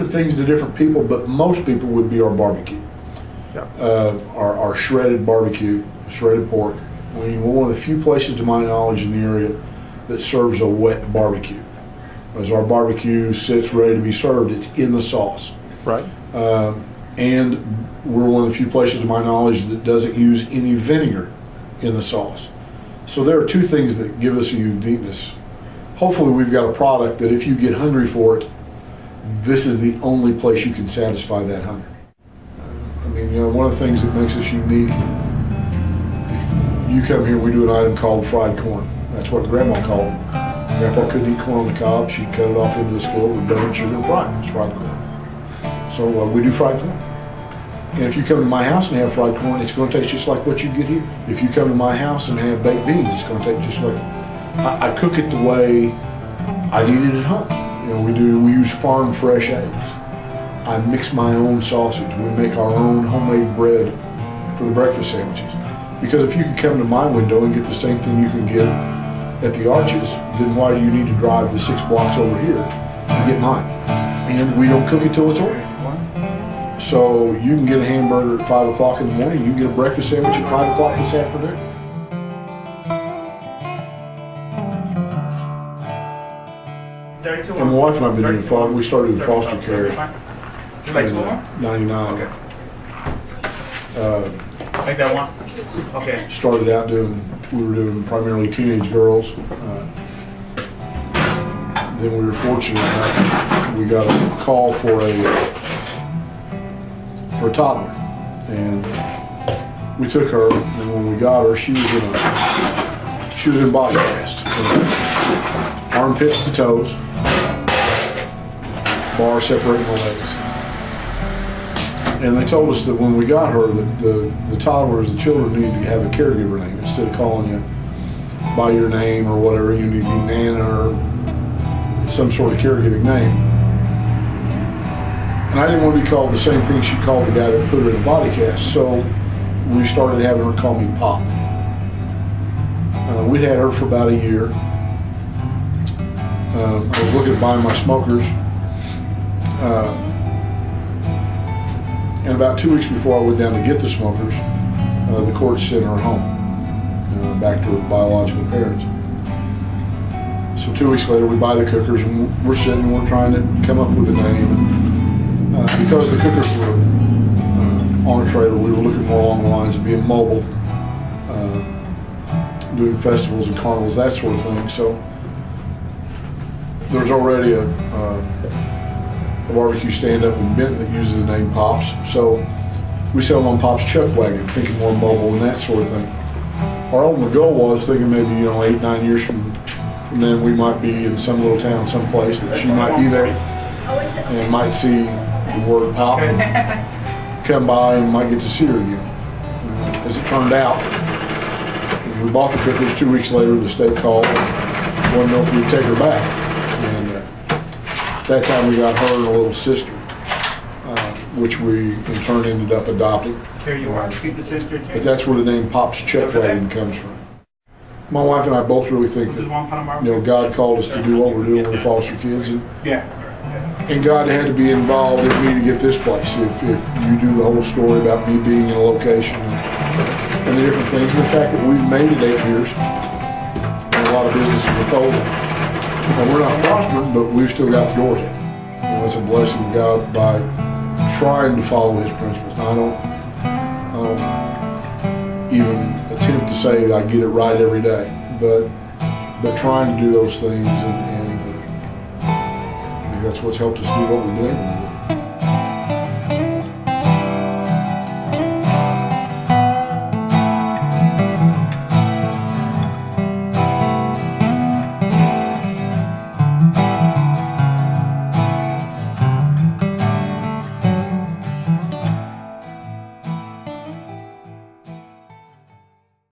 different things to different people, but most people would be our barbecue. Our shredded barbecue, shredded pork. We're one of the few places, to my knowledge, in the area that serves a wet barbecue. As our barbecue sits ready to be served, it's in the sauce. Right. And we're one of the few places, to my knowledge, that doesn't use any vinegar in the sauce. So there are two things that give us a uniqueness. Hopefully we've got a product that if you get hungry for it, this is the only place you can satisfy that hunger. I mean, you know, one of the things that makes us unique, if you come here, we do an item called fried corn. That's what Grandma called it. Grandpa couldn't eat corn on the cob. She'd cut it off into the skillet with butter and sugar and fry it. It's fried corn. So we do fried corn. And if you come to my house and have fried corn, it's going to taste just like what you get here. If you come to my house and have baked beans, it's going to taste just like. I cook it the way I'd eat it at home. You know, we use farm fresh eggs. I mix my own sausage. We make our own homemade bread for the breakfast sandwiches. Because if you can come to my window and get the same thing you can get at the Arches, then why do you need to drive the 6 blocks over here to get mine? And we don't cook it till it's ordered. So you can get a hamburger at 5 o'clock in the morning, you can get a breakfast sandwich at 5 o'clock this afternoon. And my wife and I have been doing foster. We started in foster care in '99. Okay. Make that one. Okay. Started out we were doing primarily teenage girls. Then we were fortunate enough, we got a call for a toddler, and we took her. And when we got her, she was in body cast, armpits to toes, bar separating the legs. And they told us that when we got her, that the toddlers, the children, needed to have a caregiver name. Instead of calling you by your name or whatever, you need to be Nana or some sort of caregiving name. And I didn't want to be called the same thing she called the guy that put her in a body cast, so we started having her call me Pop. We'd had her for about a year. I was looking at buying my smokers. And about 2 weeks before I went down to get the smokers, the court sent her home, back to her biological parents. So 2 weeks later, we buy the cookers, and we're sitting and we're trying to come up with a name. And, because the cookers were on a trailer, we were looking more along the lines of being mobile, doing festivals and carnivals, that sort of thing. So there's already a barbecue stand-up in Benton that uses the name Pops. So we settled on Pops Chuckwagon, thinking more mobile and that sort of thing. Our ultimate goal was thinking maybe, 8, 9 years from then we might be in some little town someplace that she might be there and might see the word Pop and come by and might get to see her again. As it turned out, when we bought the cookers 2 weeks later, the state called and wanted to know if we'd take her back. That time we got her and a little sister, which we in turn ended up adopting. Here you are. Keep the sister. But that's where the name Pop's Chuckwagon comes from. My wife and I both really think that God called us to do what we're doing with the foster kids, and God had to be involved in me to get this place. If you do the whole story about me being in a location and the different things, and the fact that we've made it 8 years, and a lot of businesses are folding. And we're not prospering, but we've still got the doors open. It's a blessing of God by trying to follow His principles. Now, I don't even attempt to say I get it right every day, but trying to do those things, and I think that's what's helped us do what we do.